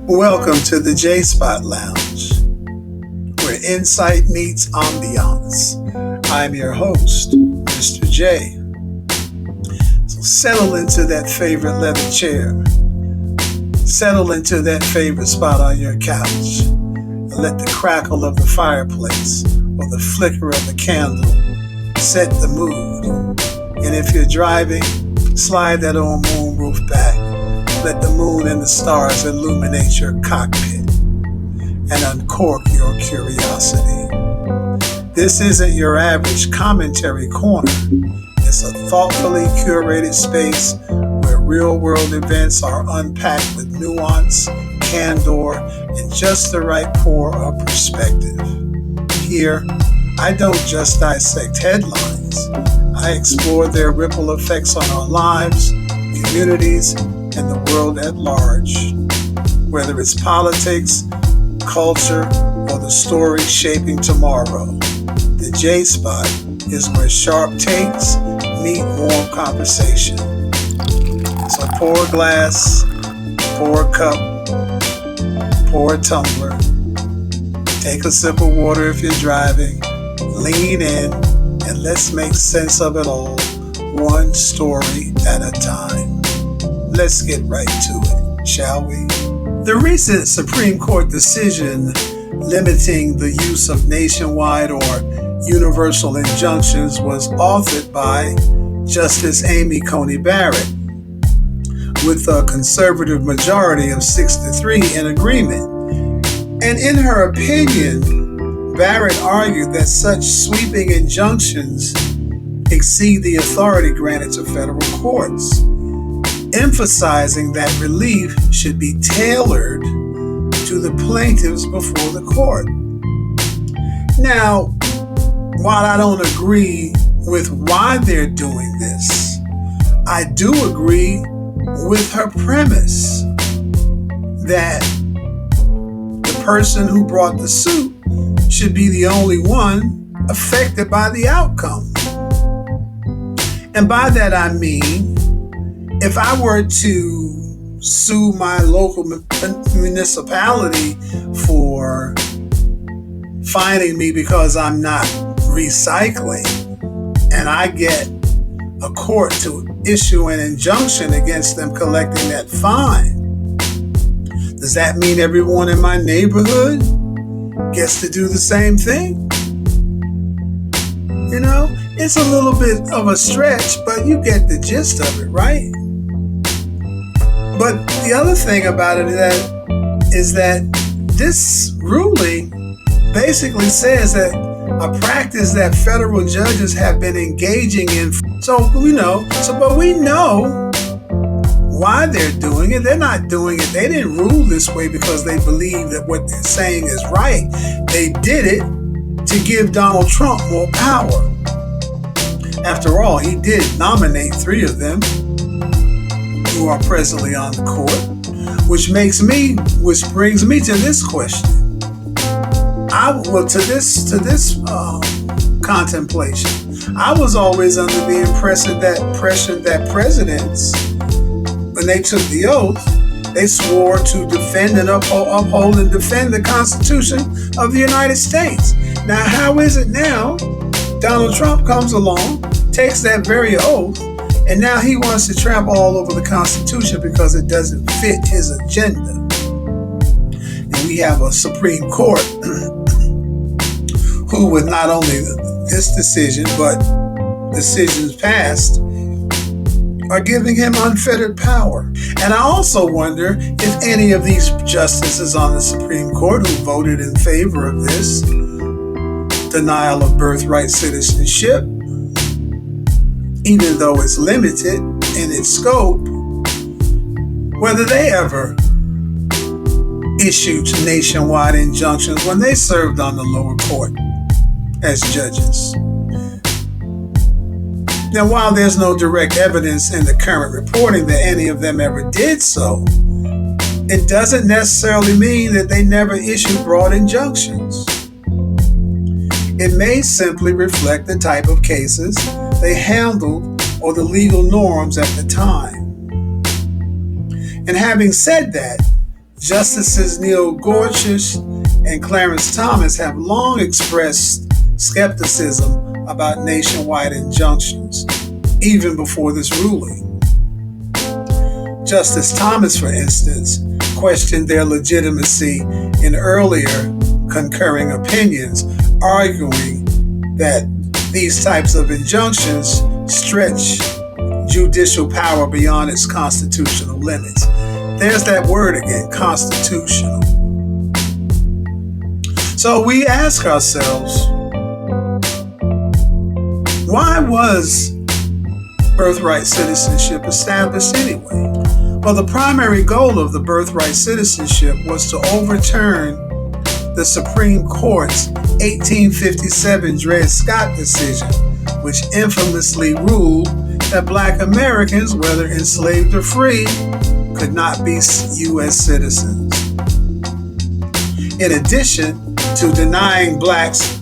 Welcome to the J Spot Lounge, where insight meets ambiance. I'm your host, Mr. J. So settle into that favorite leather chair. Settle into that favorite spot on your couch. And let the crackle of the fireplace or the flicker of the candle set the mood. And if you're driving, slide that old moonroof back. Let the moon and the stars illuminate your cockpit and uncork your curiosity. This isn't your average commentary corner. It's a thoughtfully curated space where real-world events are unpacked with nuance, candor, and just the right pour of perspective. Here, I don't just dissect headlines. I explore their ripple effects on our lives, communities, and the world at large. Whether it's politics, culture, or the story shaping tomorrow, the J Spot is where sharp takes meet warm conversation. So pour a glass, pour a cup, pour a tumbler, take a sip of water if you're driving, lean in, and let's make sense of it all, one story at a time. Let's get right to it, shall we? The recent Supreme Court decision limiting the use of nationwide or universal injunctions was authored by Justice Amy Coney Barrett, with a conservative majority of 6-3 in agreement. And in her opinion, Barrett argued that such sweeping injunctions exceed the authority granted to federal courts, emphasizing that relief should be tailored to the plaintiffs before the court. Now, while I don't agree with why they're doing this, I do agree with her premise that the person who brought the suit should be the only one affected by the outcome. And by that I mean, if I were to sue my local municipality for fining me because I'm not recycling, and I get a court to issue an injunction against them collecting that fine, does that mean everyone in my neighborhood gets to do the same thing? You know, it's a little bit of a stretch, but you get the gist of it, right? But the other thing about it is that this ruling basically says that a practice that federal judges have been engaging in. But we know why they're doing it. They're not doing it. They didn't rule this way because they believe that what they're saying is right. They did it to give Donald Trump more power. After all, he did nominate 3 of them who are presently on the court, which brings me to this question. To this contemplation. I was always under the impression that presidents, when they took the oath, they swore to defend and uphold and defend the Constitution of the United States. Now, how is it now? Donald Trump comes along, takes that very oath, and now he wants to trample all over the Constitution because it doesn't fit his agenda. And we have a Supreme Court who, with not only this decision, but decisions past, are giving him unfettered power. And I also wonder if any of these justices on the Supreme Court who voted in favor of this denial of birthright citizenship, even though it's limited in its scope, whether they ever issued nationwide injunctions when they served on the lower court as judges. Now, while there's no direct evidence in the current reporting that any of them ever did so, it doesn't necessarily mean that they never issued broad injunctions. It may simply reflect the type of cases they handled or the legal norms at the time. And having said that, Justices Neil Gorsuch and Clarence Thomas have long expressed skepticism about nationwide injunctions, even before this ruling. Justice Thomas, for instance, questioned their legitimacy in earlier concurring opinions, arguing that these types of injunctions stretch judicial power beyond its constitutional limits. There's that word again, constitutional. So we ask ourselves, why was birthright citizenship established anyway? Well, the primary goal of the birthright citizenship was to overturn the Supreme Court's 1857 Dred Scott decision, which infamously ruled that Black Americans, whether enslaved or free, could not be U.S. citizens. In addition to denying blacks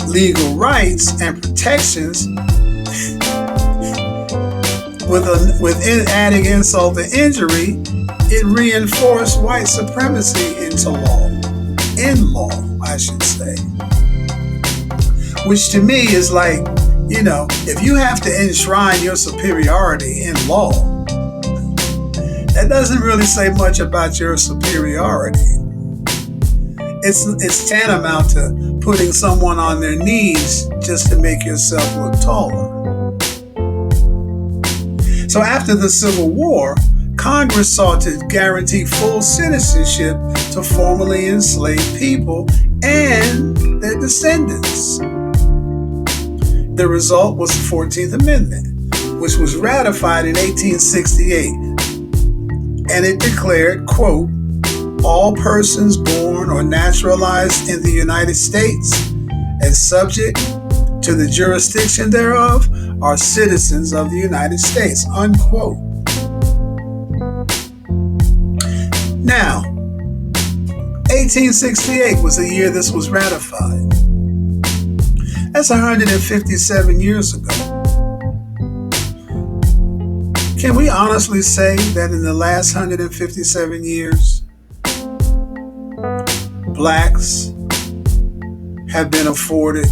legal rights and protections, within adding insult to injury, it reinforced white supremacy in law, I should say. Which to me is like, if you have to enshrine your superiority in law, that doesn't really say much about your superiority. It's tantamount to putting someone on their knees just to make yourself look taller. So after the Civil War, Congress sought to guarantee full citizenship to formerly enslaved people and their descendants. The result was the 14th Amendment, which was ratified in 1868, and it declared, quote, all persons born or naturalized in the United States and subject to the jurisdiction thereof are citizens of the United States, unquote. Now, 1868 was the year this was ratified. That's 157 years ago. Can we honestly say that in the last 157 years, blacks have been afforded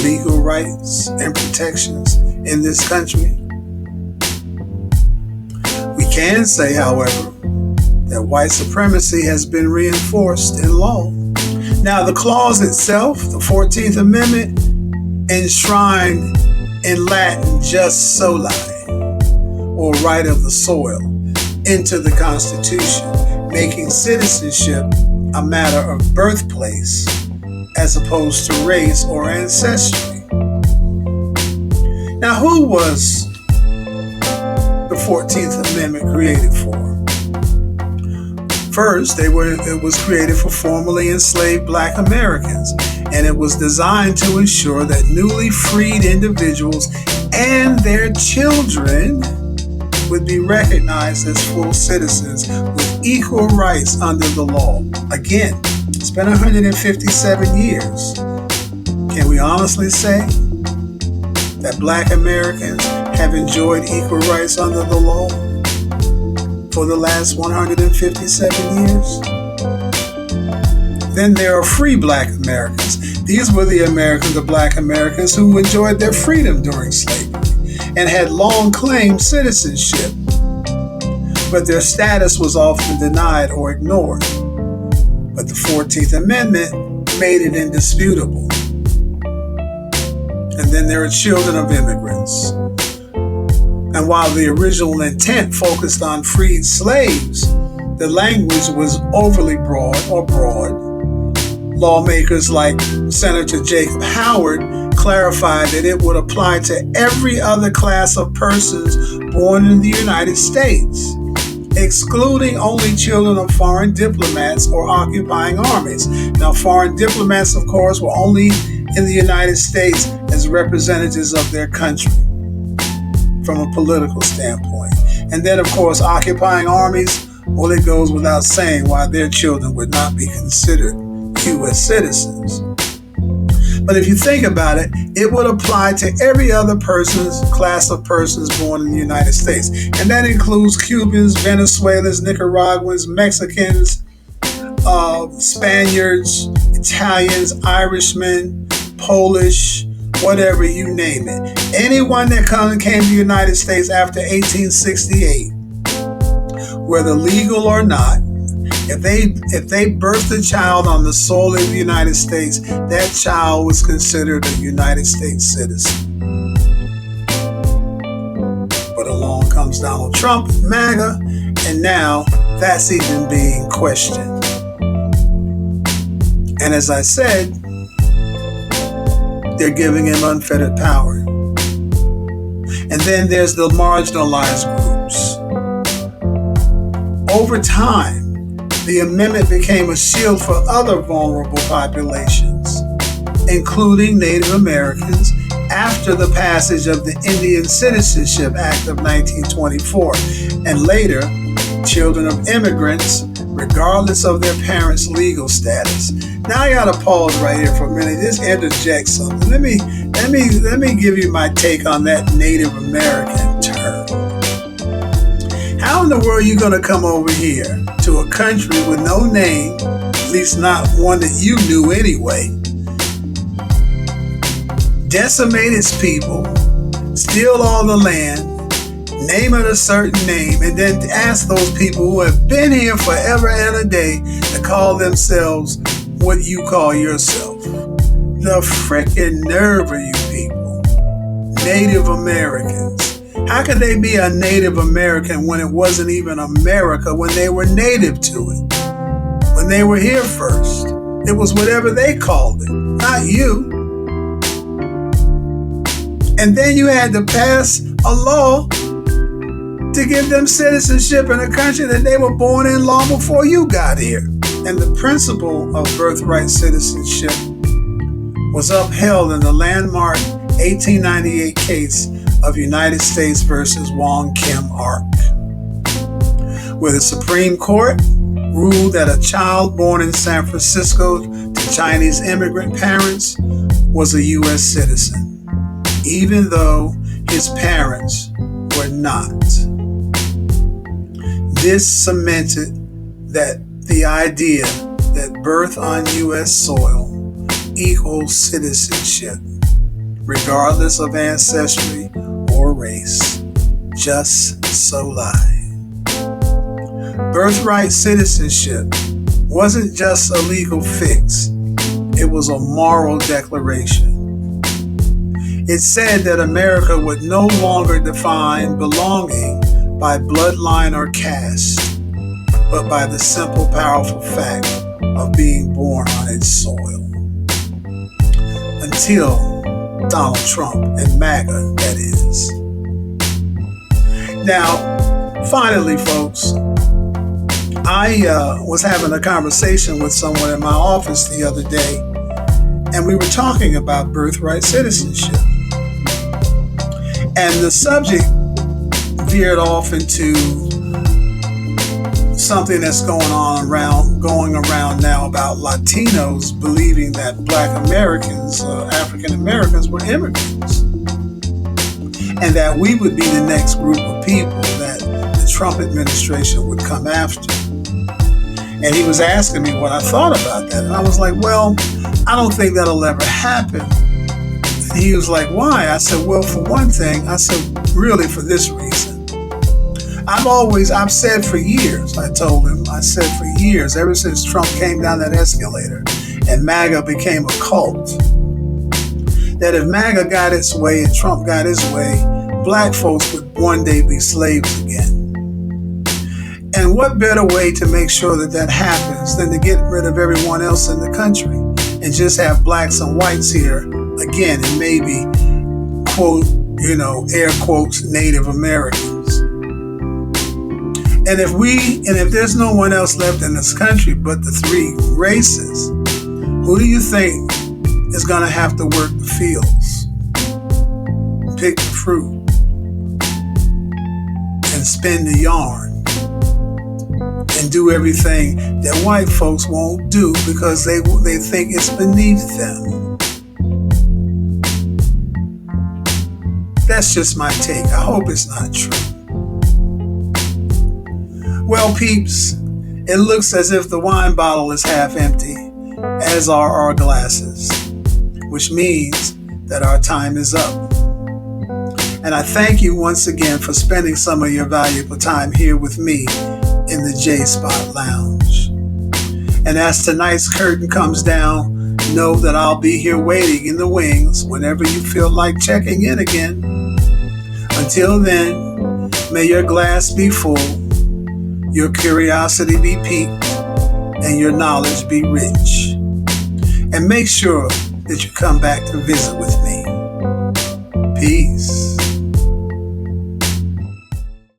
legal rights and protections in this country? We can say, however, that white supremacy has been reinforced in law. Now, the clause itself, the 14th Amendment, enshrined in Latin jus soli, or right of the soil, into the Constitution, making citizenship a matter of birthplace as opposed to race or ancestry. Now, who was the 14th Amendment created for? First, it was created for formerly enslaved Black Americans, and it was designed to ensure that newly freed individuals and their children would be recognized as full citizens with equal rights under the law. Again, it's been 157 years. Can we honestly say that Black Americans have enjoyed equal rights under the law for the last 157 years? Then there are free Black Americans. These were the Black Americans who enjoyed their freedom during slavery and had long claimed citizenship, but their status was often denied or ignored. But the 14th Amendment made it indisputable. And then there are children of immigrants. And while the original intent focused on freed slaves, the language was overly broad. Lawmakers like Senator Jacob Howard clarified that it would apply to every other class of persons born in the United States, excluding only children of foreign diplomats or occupying armies. Now, foreign diplomats, of course, were only in the United States as representatives of their country from a political standpoint. And then, of course, occupying armies, well, it goes without saying why their children would not be considered U.S. citizens. But if you think about it, it would apply to every other class of persons born in the United States. And that includes Cubans, Venezuelans, Nicaraguans, Mexicans, Spaniards, Italians, Irishmen, Polish, whatever, you name it. Anyone that came to the United States after 1868, whether legal or not, if they birthed a child on the soil of the United States, that child was considered a United States citizen. But along comes Donald Trump, MAGA, and now that's even being questioned. And as I said, they're giving him unfettered power. And then there's the marginalized groups. Over time, the amendment became a shield for other vulnerable populations, including Native Americans, after the passage of the Indian Citizenship Act of 1924, and later, children of immigrants, regardless of their parents' legal status. Now I gotta pause right here for a minute, just interject something. Let me give you my take on that Native American term. How in the world are you gonna come over here to a country with no name, at least not one that you knew anyway, decimate its people, steal all the land, name it a certain name, and then ask those people who have been here forever and a day to call themselves what you call yourself? The frickin' nerve of you people. Native Americans. How could they be a Native American when it wasn't even America, when they were native to it? When they were here first. It was whatever they called it, not you. And then you had to pass a law to give them citizenship in a country that they were born in long before you got here. And the principle of birthright citizenship was upheld in the landmark 1898 case of United States versus Wong Kim Ark, where the Supreme Court ruled that a child born in San Francisco to Chinese immigrant parents was a U.S. citizen, even though his parents were not. This cemented that the idea that birth on U.S. soil equals citizenship, regardless of ancestry or race, just so lie. Birthright citizenship wasn't just a legal fix, it was a moral declaration. It said that America would no longer define belonging by bloodline or caste, but by the simple, powerful fact of being born on its soil. Until Donald Trump and MAGA, that is. Now, finally, folks, I was having a conversation with someone in my office the other day, and we were talking about birthright citizenship. And the subject veered off into something that's going around now about Latinos believing that Black Americans, African Americans, were immigrants, and that we would be the next group of people that the Trump administration would come after. And he was asking me what I thought about that, and I was like, well, I don't think that'll ever happen. And he was like, why? I said, well, for one thing, I said, really for this reason. I've said for years, I told him, for years, ever since Trump came down that escalator and MAGA became a cult, that if MAGA got its way and Trump got his way, Black folks would one day be slaves again. And what better way to make sure that happens than to get rid of everyone else in the country and just have Blacks and whites here again, and maybe, quote, air quotes, Native Americans. And if there's no one else left in this country but the three races, who do you think is going to have to work the fields, pick the fruit, and spin the yarn, and do everything that white folks won't do because they think it's beneath them? that's just my take. I hope it's not true. Well, peeps, it looks as if the wine bottle is half empty, as are our glasses, which means that our time is up. And I thank you once again for spending some of your valuable time here with me in the J Spot Lounge. And as tonight's curtain comes down, know that I'll be here waiting in the wings whenever you feel like checking in again. Until then, may your glass be full, your curiosity be piqued, and your knowledge be rich. And make sure that you come back to visit with me. Peace.